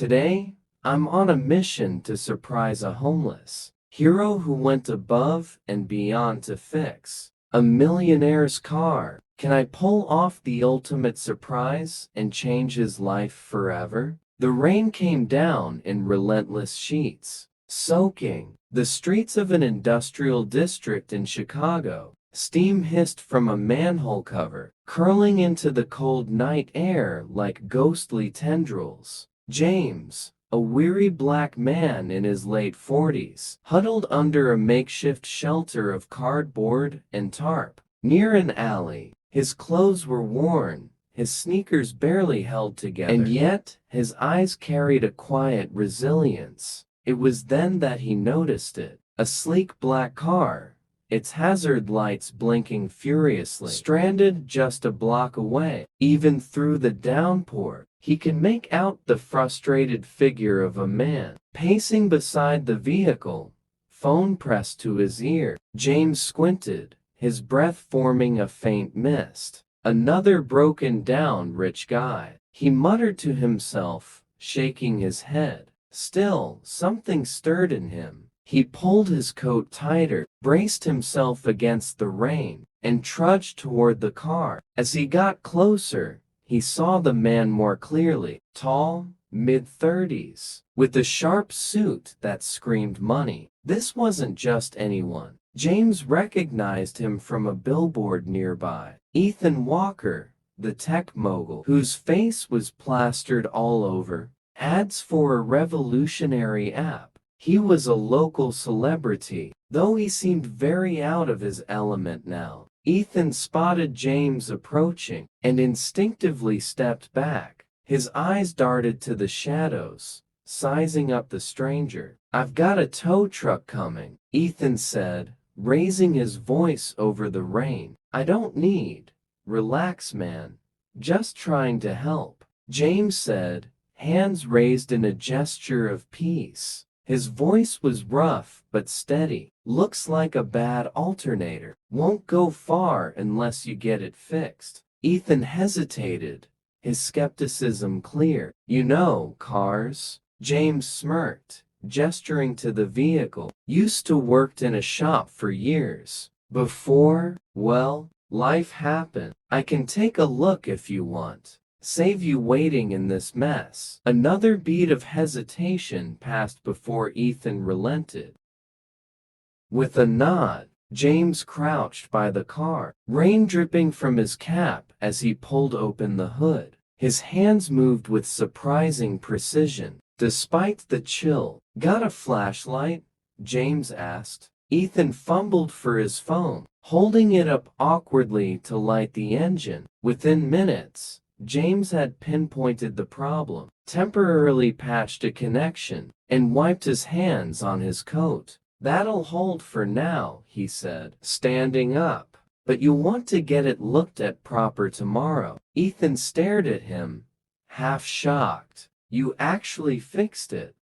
Today, I'm on a mission to surprise a homeless hero who went above and beyond to fix a millionaire's car. Can I pull off the ultimate surprise and change his life forever? The rain came down in relentless sheets, soaking the streets of an industrial district in Chicago. Steam hissed from a manhole cover, curling into the cold night air like ghostly tendrils. James, a weary black man in his late 40s, huddled under a makeshift shelter of cardboard and tarp. Near an alley, his clothes were worn, his sneakers barely held together, and yet his eyes carried a quiet resilience. It was then that he noticed it. A sleek black car, its hazard lights blinking furiously, stranded just a block away. Even through the downpour, he could make out the frustrated figure of a man, pacing beside the vehicle, phone pressed to his ear. James squinted, his breath forming a faint mist. Another broken down rich guy, he muttered to himself, shaking his head. Still, something stirred in him. He pulled his coat tighter, braced himself against the rain, and trudged toward the car. As he got closer, he saw the man more clearly. Tall, mid-30s, with a sharp suit that screamed money. This wasn't just anyone. James recognized him from a billboard nearby. Ethan Walker, the tech mogul, whose face was plastered all over ads for a revolutionary app. He was a local celebrity, though he seemed very out of his element now. Ethan spotted James approaching and instinctively stepped back. His eyes darted to the shadows, sizing up the stranger. "I've got a tow truck coming," Ethan said, raising his voice over the rain. "I don't need." "Relax, man. Just trying to help," James said, hands raised in a gesture of peace. His voice was rough but steady. "Looks like a bad alternator. Won't go far unless you get it fixed." Ethan hesitated, his skepticism clear. "You know cars?" James smirked, gesturing to the vehicle. "Used to worked in a shop for years. Before, well, life happened. I can take a look if you want. Save you waiting in this mess." Another beat of hesitation passed before Ethan relented. With a nod, James crouched by the car, rain dripping from his cap as he pulled open the hood. His hands moved with surprising precision, despite the chill. "Got a flashlight?" James asked. Ethan fumbled for his phone, holding it up awkwardly to light the engine. Within minutes, James had pinpointed the problem, temporarily patched a connection, and wiped his hands on his coat. "That'll hold for now," he said, standing up. "But you'll want to get it looked at proper tomorrow." Ethan stared at him, half shocked. "You actually fixed it?"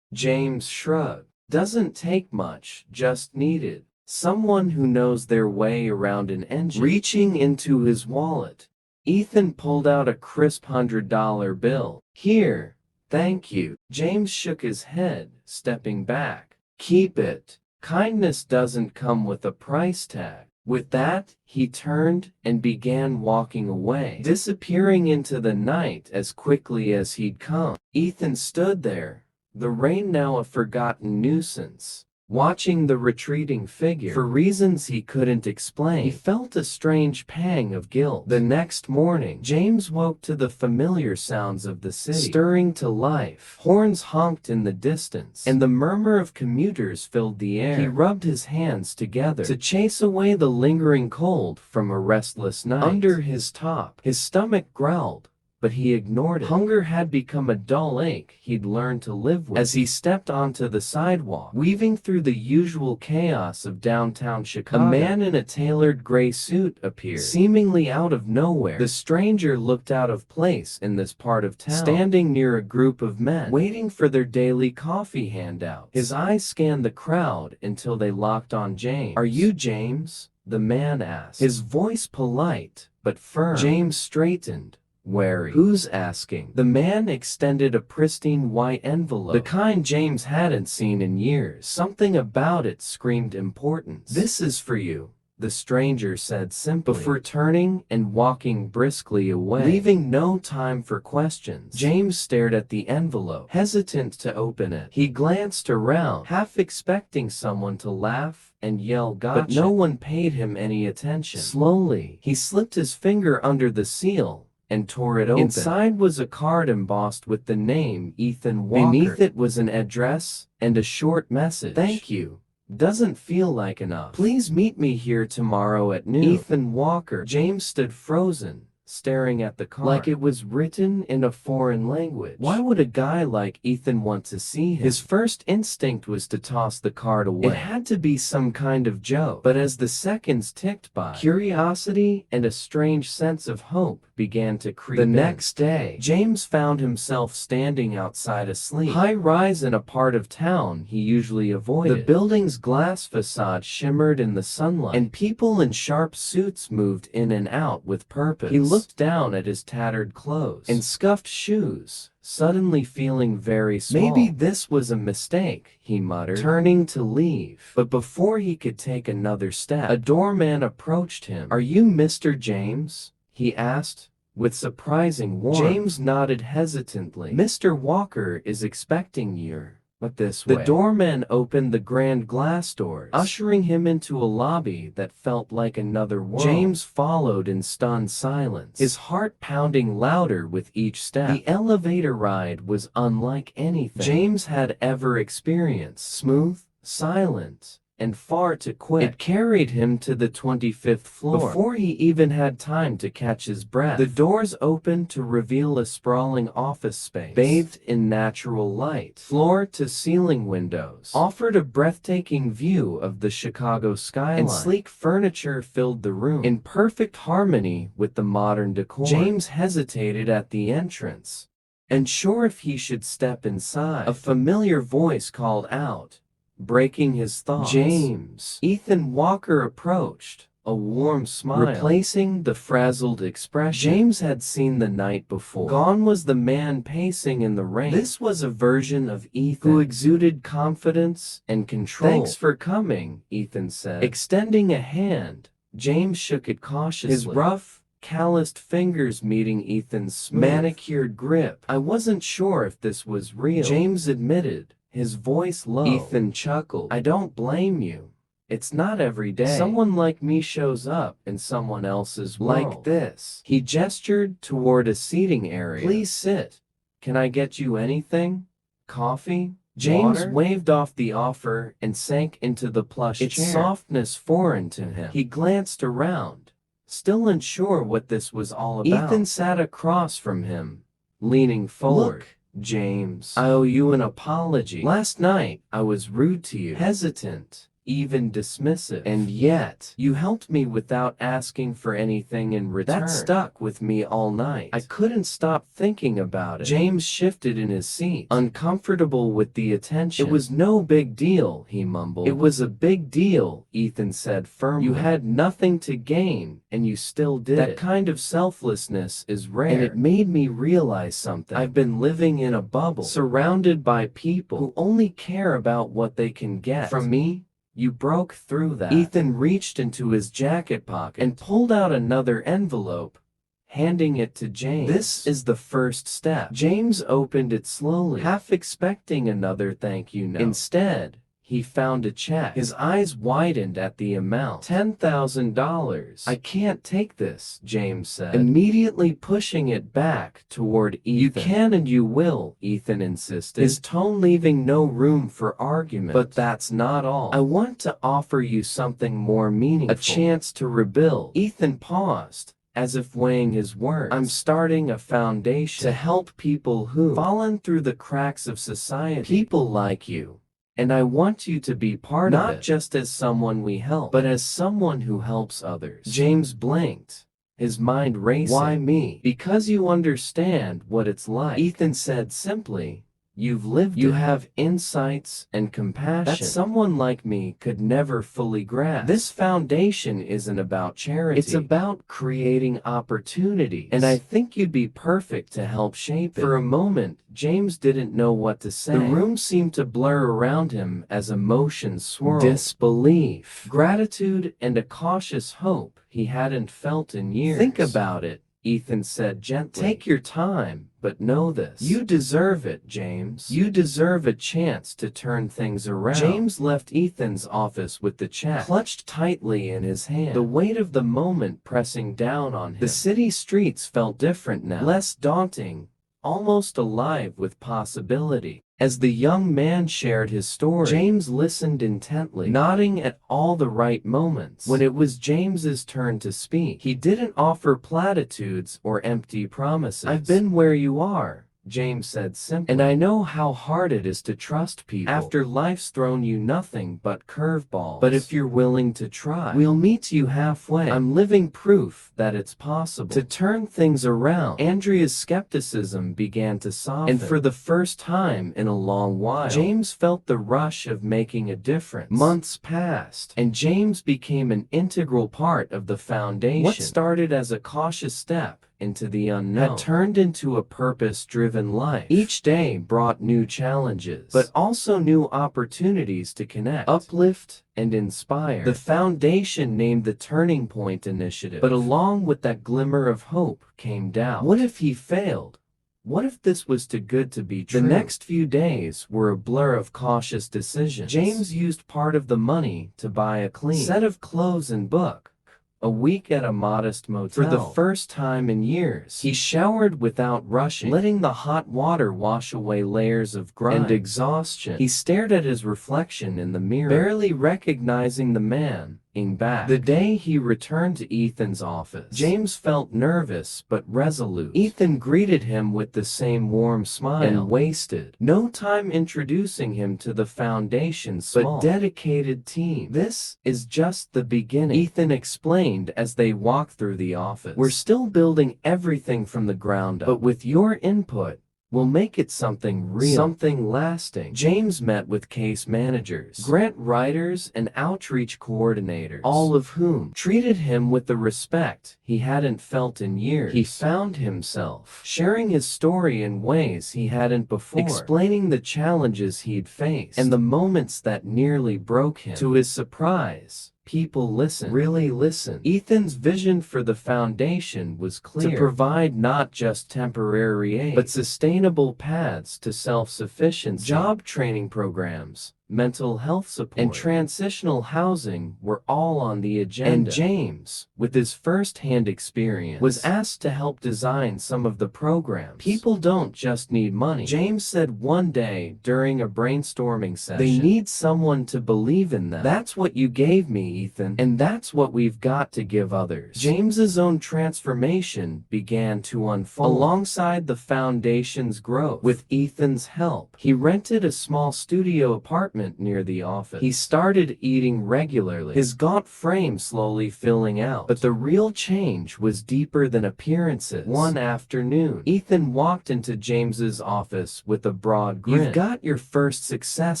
James shrugged. "Doesn't take much, just needed someone who knows their way around an engine." Reaching into his wallet, Ethan pulled out a crisp $100 bill. "Here, thank you." James shook his head, stepping back. "Keep it. Kindness doesn't come with a price tag." With that, he turned and began walking away, disappearing into the night as quickly as he'd come. Ethan stood there, the rain now a forgotten nuisance, watching the retreating figure. For reasons he couldn't explain, he felt a strange pang of guilt. The next morning, James woke to the familiar sounds of the city stirring to life. Horns honked in the distance, and the murmur of commuters filled the air. He rubbed his hands together to chase away the lingering cold from a restless night. Under his top, his stomach growled, but he ignored it. Hunger had become a dull ache he'd learned to live with. As he stepped onto the sidewalk, weaving through the usual chaos of downtown Chicago, a man in a tailored gray suit appeared, seemingly out of nowhere. The stranger looked out of place in this part of town, standing near a group of men, waiting for their daily coffee handouts. His eyes scanned the crowd until they locked on James. "Are you James?" the man asked, his voice polite but firm. James straightened, wary. Who's asking? The man extended a pristine white envelope, the kind James hadn't seen in years. Something about it screamed importance. "This is for you," the stranger said simply, before turning and walking briskly away, leaving no time for questions. James stared at the envelope, hesitant to open it. He glanced around, half expecting someone to laugh and yell "Gotcha," but no one paid him any attention. Slowly, he slipped his finger under the seal and tore it open. Inside was a card embossed with the name Ethan Walker. Beneath it was an address and a short message. "Thank you. Doesn't feel like enough. Please meet me here tomorrow at noon. Ethan Walker." James stood frozen, staring at the card, like it was written in a foreign language. Why would a guy like Ethan want to see him? His first instinct was to toss the card away. It had to be some kind of joke. But as the seconds ticked by, curiosity and a strange sense of hope began to creep in. The next day, James found himself standing outside a sleek, high-rise in a part of town he usually avoided. The building's glass facade shimmered in the sunlight, and people in sharp suits moved in and out with purpose. He looked down at his tattered clothes and scuffed shoes, suddenly feeling very small. Maybe this was a mistake, he muttered, turning to leave. But before he could take another step, a doorman approached him. "Are you Mr. James?" he asked, with surprising warmth. James nodded hesitantly. "Mr. Walker is expecting you. But this way." The doorman opened the grand glass doors, ushering him into a lobby that felt like another world. James followed in stunned silence, his heart pounding louder with each step. The elevator ride was unlike anything James had ever experienced. Smooth, silent, and far too quick. It carried him to the 25th floor. Before he even had time to catch his breath, the doors opened to reveal a sprawling office space, bathed in natural light. Floor-to-ceiling windows offered a breathtaking view of the Chicago skyline, and sleek furniture filled the room, in perfect harmony with the modern decor. James hesitated at the entrance, unsure if he should step inside. A familiar voice called out, breaking his thoughts. "James." Ethan Walker approached, a warm smile replacing the frazzled expression James had seen the night before. Gone was the man pacing in the rain. This was a version of Ethan who exuded confidence and control. "Thanks for coming," Ethan said, extending a hand. James shook it cautiously, his rough, calloused fingers meeting Ethan's smooth, manicured grip. "I wasn't sure if this was real," James admitted, his voice low. Ethan chuckled. "I don't blame you. It's not every day someone like me shows up in someone else's world like this." He gestured toward a seating area. "Please sit. Can I get you anything? Coffee? James water?" Waved off the offer and sank into the plush chair, its softness foreign to him. He glanced around, still unsure what this was all about. Ethan sat across from him, leaning forward. "Look, James, I owe you an apology. Last night, I was rude to you, hesitant, even dismissive. And yet, you helped me without asking for anything in return. That stuck with me all night. I couldn't stop thinking about it." James shifted in his seat, uncomfortable with the attention. "It was no big deal," he mumbled. "It was a big deal," Ethan said firmly. "You had nothing to gain, and you still did it. That kind of selflessness is rare. And it made me realize something. I've been living in a bubble, surrounded by people who only care about what they can get from me. You broke through that." Ethan reached into his jacket pocket and pulled out another envelope, handing it to James. "This is the first step." James opened it slowly, half expecting another thank you note. Instead, he found a check. His eyes widened at the amount. $10,000. "I can't take this," James said, immediately pushing it back toward Ethan. "You can and you will," Ethan insisted, his tone leaving no room for argument. "But that's not all. I want to offer you something more meaningful. A chance to rebuild." Ethan paused, as if weighing his words. "I'm starting a foundation to help people who've fallen through the cracks of society. People like you. And I want you to be part of it, not just as someone we help, but as someone who helps others." James blinked, his mind racing. "Why me?" "Because you understand what it's like," Ethan said simply, You've lived it. You have insights and compassion that someone like me could never fully grasp. This foundation isn't about charity. It's about creating opportunities. And I think you'd be perfect to help shape it. For a moment, James didn't know what to say. The room seemed to blur around him as emotions swirled. Disbelief, gratitude, and a cautious hope he hadn't felt in years. Think about it, Ethan said gently. Take your time, but know this. You deserve it, James. You deserve a chance to turn things around. James left Ethan's office with the check clutched tightly in his hand, the weight of the moment pressing down on him. The city streets felt different now, less daunting, almost alive with possibility. As the young man shared his story, James listened intently, nodding at all the right moments. When it was James's turn to speak, he didn't offer platitudes or empty promises. I've been where you are, James said simply, and I know how hard it is to trust people after life's thrown you nothing but curveballs. But if you're willing to try, we'll meet you halfway. I'm living proof that it's possible to turn things around. Andrea's skepticism began to soften, and for the first time in a long while, James felt the rush of making a difference. Months passed, and James became an integral part of the foundation. What started as a cautious step into the unknown had turned into a purpose-driven life. Each day brought new challenges, but also new opportunities to connect, uplift, and inspire. The foundation named the Turning Point Initiative, but along with that glimmer of hope came doubt. What if he failed? What if this was too good to be true? The next few days were a blur of cautious decisions. James used part of the money to buy a clean set of clothes and book, a week at a modest motel. For the first time in years, he showered without rushing, letting the hot water wash away layers of grime and exhaustion. He stared at his reflection in the mirror, barely recognizing the man in back. The day he returned to Ethan's office, James felt nervous but resolute. Ethan greeted him with the same warm smile and wasted no time introducing him to the foundation's small but dedicated team. This is just the beginning, Ethan explained as they walked through the office. We're still building everything from the ground up, but with your input, we'll make it something real, something lasting. James met with case managers, grant writers, and outreach coordinators, all of whom treated him with the respect he hadn't felt in years. He found himself sharing his story in ways he hadn't before, explaining the challenges he'd faced and the moments that nearly broke him. To his surprise, people listened, really listened. Ethan's vision for the foundation was clear: to provide not just temporary aid, but sustainable paths to self-sufficiency. Job training programs, mental health support, and transitional housing were all on the agenda. And James, with his first-hand experience, was asked to help design some of the programs. People don't just need money, James said one day during a brainstorming session. They need someone to believe in them. That's what you gave me, Ethan, and that's what we've got to give others. James's own transformation began to unfold alongside the foundation's growth. With Ethan's help, he rented a small studio apartment near the office. He started eating regularly, his gaunt frame slowly filling out. But the real change was deeper than appearances. One afternoon, Ethan walked into James's office with a broad grin. You've got your first success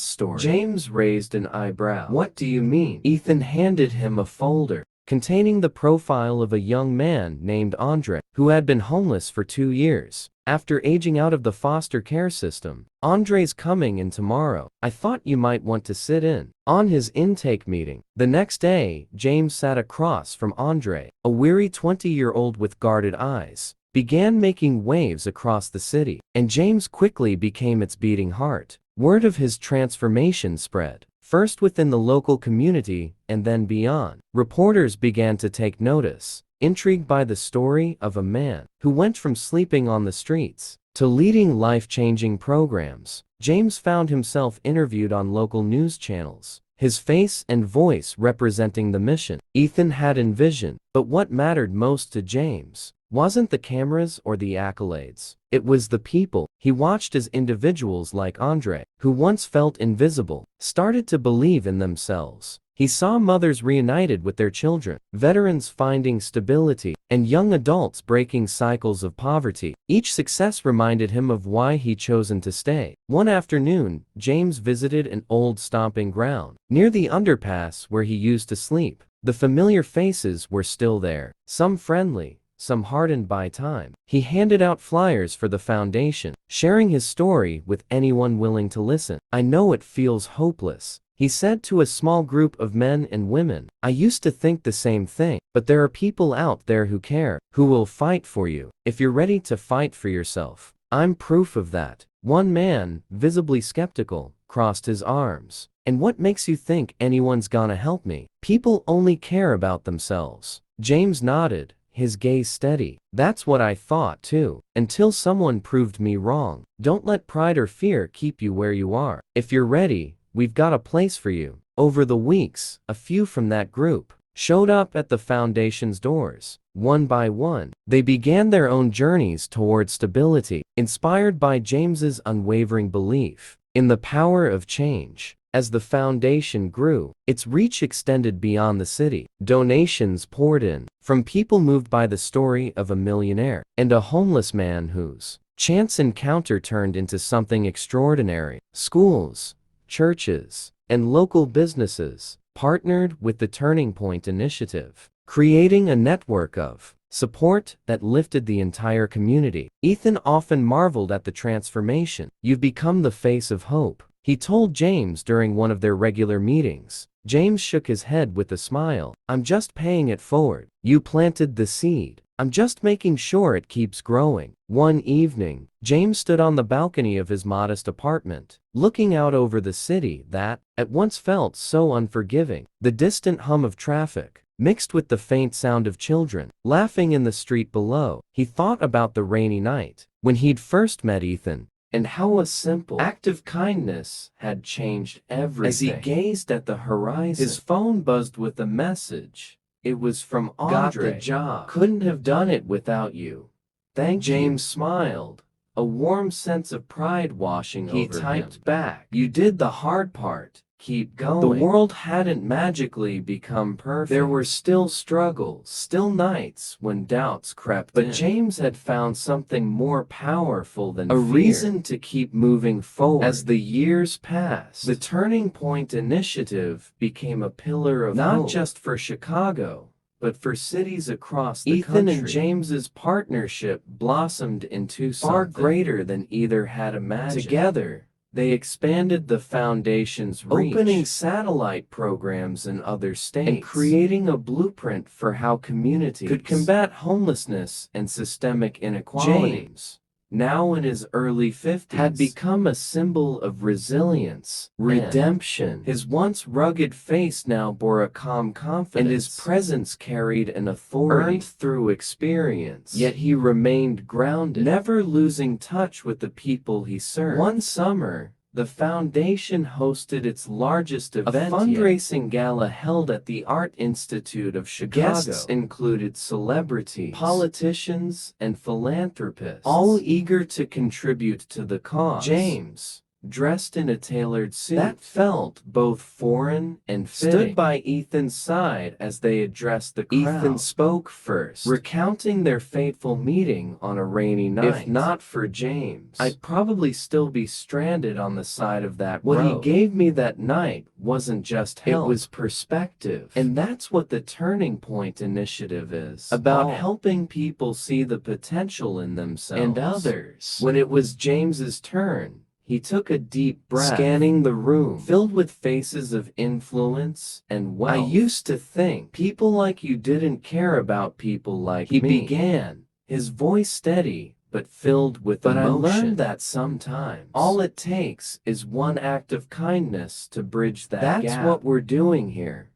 story. James raised an eyebrow. What do you mean? Ethan handed him a folder containing the profile of a young man named Andre, who had been homeless for 2 years. After aging out of the foster care system, Andre's coming in tomorrow. I thought you might want to sit in on his intake meeting. The next day, James sat across from Andre, a weary 20-year-old with guarded eyes, began making waves across the city, and James quickly became its beating heart. Word of his transformation spread, first within the local community and then beyond. Reporters began to take notice, intrigued by the story of a man who went from sleeping on the streets to leading life-changing programs. James found himself interviewed on local news channels, his face and voice representing the mission Ethan had envisioned. But what mattered most to James wasn't the cameras or the accolades. It was the people. He watched as individuals like Andre, who once felt invisible, started to believe in themselves. He saw mothers reunited with their children, veterans finding stability, and young adults breaking cycles of poverty. Each success reminded him of why he'd chosen to stay. One afternoon, James visited an old stomping ground near the underpass where he used to sleep. The familiar faces were still there, some friendly, some hardened by time. He handed out flyers for the foundation, sharing his story with anyone willing to listen. "I know it feels hopeless," he said to a small group of men and women. "I used to think the same thing, but there are people out there who care, who will fight for you. If you're ready to fight for yourself, I'm proof of that." One man, visibly skeptical, crossed his arms. "And what makes you think anyone's gonna help me? People only care about themselves." James nodded, his gaze steady. "That's what I thought too, until someone proved me wrong." Don't let pride or fear keep you where you are. If you're ready, we've got a place for you. Over the weeks, a few from that group showed up at the foundation's doors. One by one, they began their own journeys toward stability, inspired by James's unwavering belief in the power of change. As the foundation grew, its reach extended beyond the city. Donations poured in, from people moved by the story of a millionaire and a homeless man whose chance encounter turned into something extraordinary. Schools, churches, and local businesses partnered with the Turning Point Initiative, creating a network of support that lifted the entire community. Ethan often marveled at the transformation. "You've become the face of hope," he told James during one of their regular meetings. James shook his head with a smile. "I'm just paying it forward. You planted the seed. I'm just making sure it keeps growing." One evening, James stood on the balcony of his modest apartment, looking out over the city that, at once felt so unforgiving. The distant hum of traffic, mixed with the faint sound of children laughing in the street below. He thought about the rainy night when he'd first met Ethan, and how a simple act of kindness had changed everything. As he gazed at the horizon, his phone buzzed with a message. It was from Andre. "Got the job. Couldn't have done it without you. Thank you." James smiled, a warm sense of pride washing over him. He typed back, "You did the hard part. Keep going." The world hadn't magically become perfect. There were still struggles, still nights when doubts crept in. But James had found something more powerful than fear. A reason to keep moving forward. As the years passed, the Turning Point Initiative became a pillar of hope, not just for Chicago, but for cities across the country. Ethan and James's partnership blossomed into something far greater than either had imagined. Together, they expanded the foundation's reach, opening satellite programs in other states, and creating a blueprint for how communities could combat homelessness and systemic inequality. James, now in his early 50s, had become a symbol of resilience, redemption. His once rugged face now bore a calm confidence, and his presence carried an authority earned through experience. Yet he remained grounded, never losing touch with the people he served. One summer, the foundation hosted its largest event, a fundraising gala held at the Art Institute of Chicago. Guests included celebrities, politicians, and philanthropists, all eager to contribute to the cause. James, dressed in a tailored suit that felt both foreign and fitting, stood by Ethan's side as they addressed the crowd. Ethan spoke first, recounting their fateful meeting on a rainy night. "If not for James, I'd probably still be stranded on the side of that road. What he gave me that night wasn't just help, it was perspective." And that's what the Turning Point Initiative is about, helping people see the potential in themselves and others. When it was James's turn, he took a deep breath, scanning the room, filled with faces of influence and wealth. "I used to think people like you didn't care about people like me," he began, his voice steady but filled with emotion. "But I learned that sometimes all it takes is one act of kindness to bridge that gap. That's what we're doing here.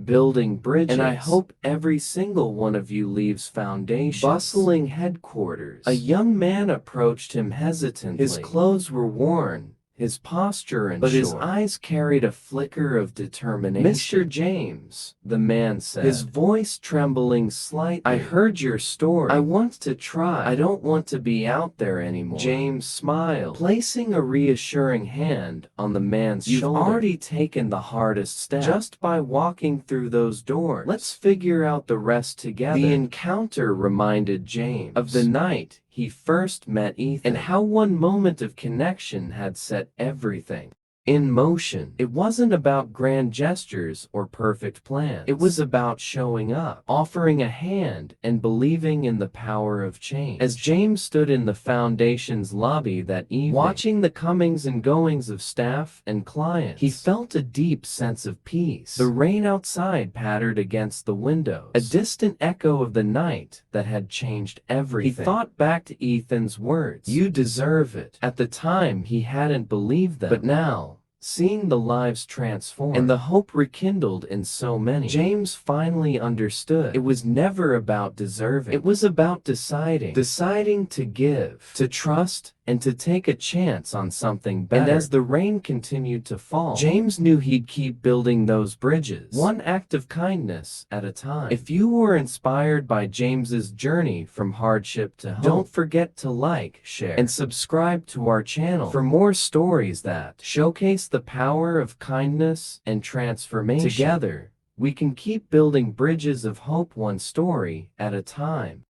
Building bridges. And I hope every single one of you leaves foundation." Bustling headquarters, a young man approached him hesitantly. His clothes were worn, his posture unsure, but his eyes carried a flicker of determination. "Mr. James," the man said, his voice trembling slightly, "I heard your story. I want to try. I don't want to be out there anymore." James smiled, placing a reassuring hand on the man's shoulder. "You've already taken the hardest step just by walking through those doors. Let's figure out the rest together." The encounter reminded James of the night he first met Ethan, and how one moment of connection had set everything in motion. It wasn't about grand gestures or perfect plans. It was about showing up, offering a hand, and believing in the power of change. As James stood in the foundation's lobby that evening, watching the comings and goings of staff and clients, he felt a deep sense of peace. The rain outside pattered against the windows, a distant echo of the night that had changed everything. He thought back to Ethan's words, "You deserve it." At the time, he hadn't believed them, but now, seeing the lives transformed and the hope rekindled in so many, James finally understood. It was never about deserving. It was about deciding to give, to trust, and to take a chance on something better. And as the rain continued to fall, James knew he'd keep building those bridges, one act of kindness at a time. If you were inspired by James's journey from hardship to hope, don't forget to like, share, and subscribe to our channel for more stories that showcase the power of kindness and transformation. Together, we can keep building bridges of hope, one story at a time.